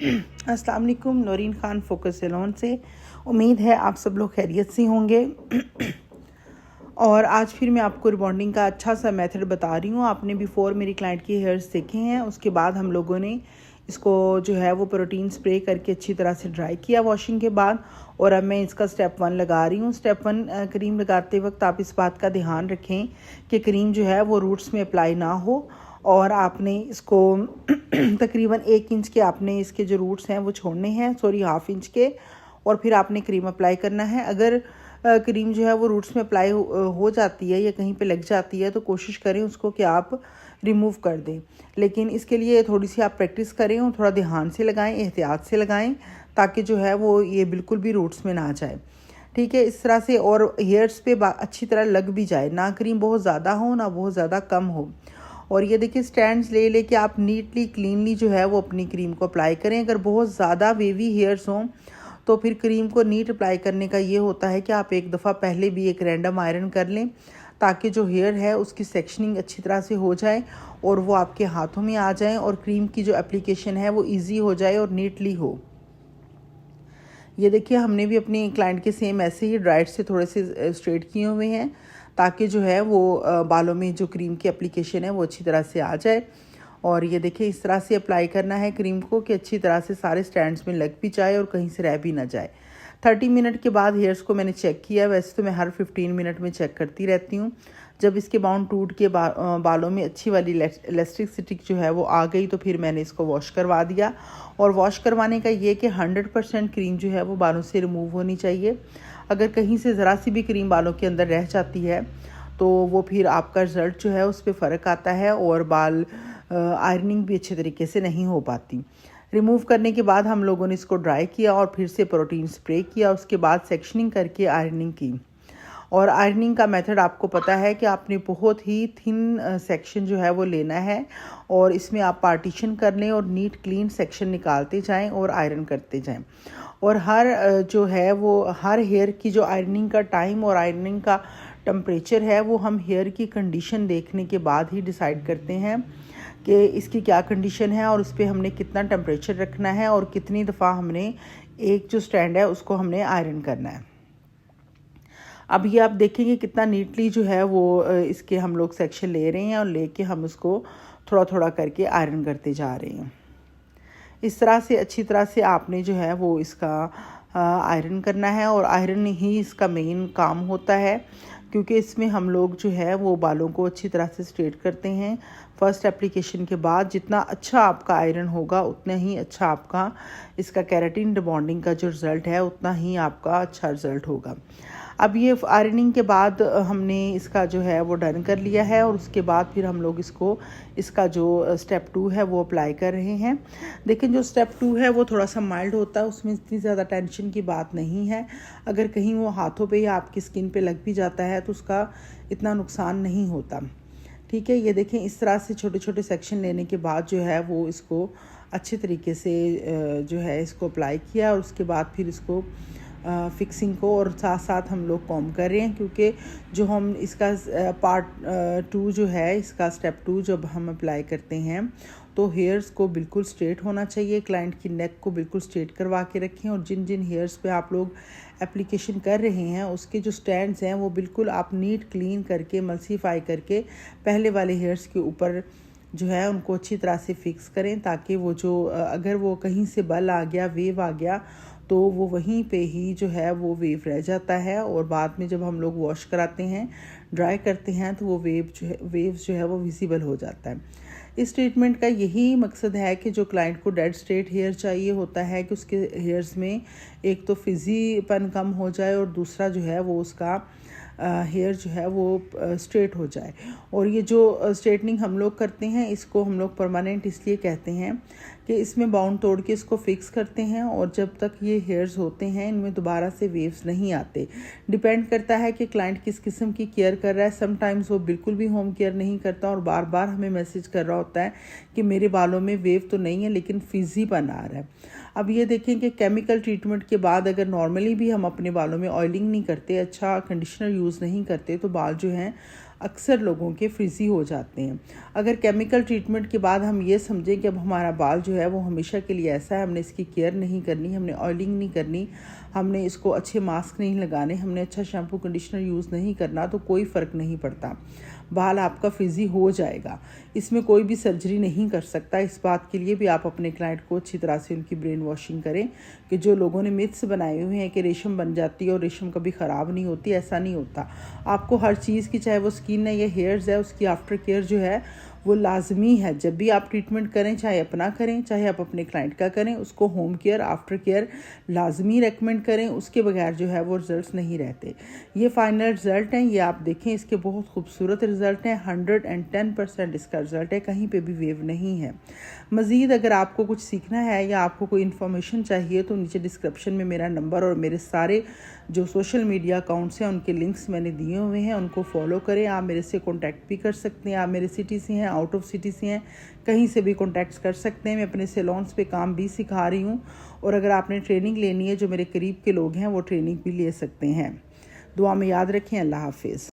अस्सलाम वालेकुम, Naureen Khan focus salon से। उम्मीद है आप सब लोग खैरियत से होंगे। और आज फिर मैं आपको रिबॉन्डिंग का अच्छा सा मेथड बता रही हूँ। आपने बिफ़ोर मेरी क्लाइंट के हेयर्स देखे हैं, उसके बाद हम लोगों ने इसको जो है वो प्रोटीन स्प्रे करके अच्छी तरह से ड्राई किया वॉशिंग के बाद। और अब मैं इसका स्टेप 1 लगा रही हूँ। स्टेप 1 क्रीम लगाते वक्त आप इस बात का ध्यान रखें कि क्रीम जो है वो रूट्स में अप्लाई ना हो। और आपने इसको तकरीबन 1 इंच के आपने इसके जो रूट्स हैं वो छोड़ने हैं, सॉरी 1/2 इंच के। और फिर आपने क्रीम अप्लाई करना है। अगर क्रीम जो है वो रूट्स में अप्लाई हो जाती है या कहीं पे लग जाती है तो कोशिश करें उसको कि आप रिमूव कर दें। लेकिन इसके लिए थोड़ी सी आप प्रैक्टिस करें और थोड़ा ध्यान से लगाएं, एहतियात से लगाएं, ताकि जो है वो ये बिल्कुल भी रूट्स में ना जाए। ठीक है, इस तरह से। और हेयर्स पे अच्छी तरह लग भी जाए, ना क्रीम बहुत ज़्यादा हो ना बहुत ज़्यादा कम हो। और ये देखिए, स्टैंड्स ले लेके आप नीटली क्लीनली जो है वो अपनी क्रीम को अप्लाई करें। अगर बहुत ज़्यादा वेवी हेयर्स हों तो फिर क्रीम को नीट अप्लाई करने का ये होता है कि आप एक दफ़ा पहले भी एक रैंडम आयरन कर लें, ताकि जो हेयर है उसकी सेक्शनिंग अच्छी तरह से हो जाए और वो आपके हाथों में आ जाए और क्रीम की जो एप्लीकेशन है वो ईजी हो जाए और नीटली हो। ये देखिए, हमने भी अपनी क्लाइंट के सेम ऐसे ही ड्राइड से थोड़े से स्ट्रेट किए हुए हैं, ताकि जो है वो बालों में जो क्रीम की एप्लीकेशन है वो अच्छी तरह से आ जाए। और ये देखिए, इस तरह से अप्लाई करना है क्रीम को कि अच्छी तरह से सारे स्टैंड्स में लग भी जाए और कहीं से रह भी ना जाए। 30 मिनट के बाद हेयर्स को मैंने चेक किया। वैसे तो मैं हर 15 मिनट में चेक करती रहती हूँ। जब इसके बाउंड टूट के बालों में अच्छी वाली इलास्टिसिटी जो है वो आ गई तो फिर मैंने इसको वॉश करवा दिया। और वॉश करवाने का ये कि 100% क्रीम जो है वो बालों से रिमूव होनी चाहिए। अगर कहीं से ज़रा सी भी क्रीम बालों के अंदर रह जाती है तो वो फिर आपका रिज़ल्ट जो है उस पर फ़र्क आता है और बाल आयरनिंग भी अच्छे तरीके से नहीं हो पाती। रिमूव करने के बाद हम लोगों ने इसको ड्राई किया और फिर से प्रोटीन स्प्रे किया। उसके बाद सेक्शनिंग करके आयरनिंग की। और आयरनिंग का मेथड आपको पता है कि आपने बहुत ही थिन सेक्शन जो है वो लेना है और इसमें आप पार्टीशन कर लें और नीट क्लीन सेक्शन निकालते जाएं और आयरन करते जाएं। और हर जो है वो हर हेयर की जो आयरनिंग का टाइम और आयरनिंग का टेम्परेचर है वो हम हेयर की कंडीशन देखने के बाद ही डिसाइड करते हैं कि इसकी क्या कंडीशन है और उस पर हमने कितना टेम्परेचर रखना है और कितनी दफ़ा हमने एक जो स्टैंड है उसको हमने आयरन करना है। अब ये आप देखेंगे कितना नीटली जो है वो इसके हम लोग सेक्शन ले रहे हैं और लेके हम उसको थोड़ा थोड़ा करके आयरन करते जा रहे हैं। इस तरह से अच्छी तरह से आपने जो है वो इसका आयरन करना है। और आयरन ही इसका मेन काम होता है, क्योंकि इसमें हम लोग जो है वो बालों को अच्छी तरह से स्ट्रेट करते हैं। फर्स्ट एप्लीकेशन के बाद जितना अच्छा आपका आयरन होगा उतना ही अच्छा आपका इसका केराटिन रिबॉन्डिंग का जो रिज़ल्ट है उतना ही आपका अच्छा रिज़ल्ट होगा। अब ये आयरनिंग के बाद हमने इसका जो है वो डन कर लिया है और उसके बाद फिर हम लोग इसका जो स्टेप 2 है वो अप्लाई कर रहे हैं। लेकिन जो स्टेप 2 है वो थोड़ा सा माइल्ड होता है, उसमें इतनी ज़्यादा टेंशन की बात नहीं है। अगर कहीं वो हाथों पे या आपकी स्किन पे लग भी जाता है तो उसका इतना नुकसान नहीं होता। ठीक है, ये देखें, इस तरह से छोटे छोटे सेक्शन लेने के बाद जो है वो इसको अच्छे तरीके से जो है इसको अप्लाई किया और उसके बाद फिर इसको फिक्सिंग को और साथ साथ हम लोग कॉम कर रहे हैं, क्योंकि जो हम इसका पार्ट 2 जो है इसका स्टेप 2 जब हम अप्लाई करते हैं तो हेयर्स को बिल्कुल स्ट्रेट होना चाहिए। क्लाइंट की नेक को बिल्कुल स्ट्रेट करवा के रखें और जिन जिन हेयर्स पे आप लोग एप्लीकेशन कर रहे हैं उसके जो स्टैंड्स हैं वो बिल्कुल आप नीट क्लीन करके मल्सीफाई करके पहले वाले हेयर्स के ऊपर जो है उनको अच्छी तरह से फिक्स करें, ताकि वो जो अगर वो कहीं से बल आ गया, वेव आ गया तो वो वहीं पे ही जो है वो वेव रह जाता है और बाद में जब हम लोग वॉश कराते हैं, ड्राई करते हैं तो वो वेव्स जो है वो विजिबल हो जाता है। इस ट्रीटमेंट का यही मकसद है कि जो क्लाइंट को डेड स्ट्रेट हेयर चाहिए होता है कि उसके हेयर्स में एक तो फिजीपन कम हो जाए और दूसरा जो है वो उसका हेयर जो है वो स्ट्रेट हो जाए। और ये जो स्ट्रेटनिंग हम लोग करते हैं इसको हम लोग परमानेंट इसलिए कहते हैं कि इसमें बाउंड तोड़ के इसको फिक्स करते हैं और जब तक ये हेयर्स होते हैं इनमें दोबारा से वेव्स नहीं आते। डिपेंड करता है कि क्लाइंट किस किस्म की केयर कर रहा है। समटाइम्स वो बिल्कुल भी होम केयर नहीं करता और बार बार हमें मैसेज कर रहा होता है कि मेरे बालों में वेव तो नहीं है लेकिन फिजीपन आ रहा है। अब ये देखें कि केमिकल ट्रीटमेंट के बाद अगर नॉर्मली भी हम अपने बालों में ऑयलिंग नहीं करते, अच्छा कंडीशनर यूज़ नहीं करते, तो बाल जो हैं अक्सर लोगों के फ्रिजी हो जाते हैं। अगर केमिकल ट्रीटमेंट के बाद हम ये समझें कि अब हमारा बाल जो है वो हमेशा के लिए ऐसा है, हमने इसकी केयर नहीं करनी, हमने ऑयलिंग नहीं करनी, हमने इसको अच्छे मास्क नहीं लगाने, हमने अच्छा शैम्पू कंडीशनर यूज़ नहीं करना, तो कोई फ़र्क नहीं पड़ता, बाल आपका फ्रिजी हो जाएगा। इसमें कोई भी सर्जरी नहीं कर सकता। इस बात के लिए भी आप अपने क्लाइंट को अच्छी तरह से उनकी ब्रेन वॉशिंग करें कि जो लोगों ने मिथ्स बनाए हुए हैं कि रेशम बन जाती है और रेशम कभी ख़राब नहीं होती, ऐसा नहीं होता। आपको हर चीज़ की, चाहे वो स्किन है या हेयर्स है, उसकी आफ्टर केयर जो है वो लाजमी है। जब भी आप ट्रीटमेंट करें, चाहे अपना करें चाहे आप अपने क्लाइंट का करें, उसको होम केयर आफ्टर केयर लाजमी रेकमेंड करें। उसके बगैर जो है वो रिज़ल्ट नहीं रहते। ये फाइनल रिज़ल्ट हैं, ये आप देखें, इसके बहुत खूबसूरत रिज़ल्ट हैं। 110% इसका रिज़ल्ट है, कहीं पे भी वेव नहीं है। मज़ीद अगर आपको कुछ सीखना है या आपको कोई इन्फॉर्मेशन चाहिए तो नीचे डिस्क्रिप्शन में मेरा नंबर और मेरे सारे जो सोशल मीडिया अकाउंट्स हैं उनके लिंक्स मैंने दिए हुए हैं, उनको फॉलो करें। आप मेरे से कॉन्टैक्ट भी कर सकते हैं। आप मेरे सिटी से हैं, आउट ऑफ सिटी से हैं, कहीं से भी कॉन्टैक्ट कर सकते हैं। मैं अपने सैलून्स पे काम भी सिखा रही हूँ, और अगर आपने ट्रेनिंग लेनी है, जो मेरे करीब के लोग हैं वो ट्रेनिंग भी ले सकते हैं। दुआ में याद रखें। अल्लाह हाफिज़।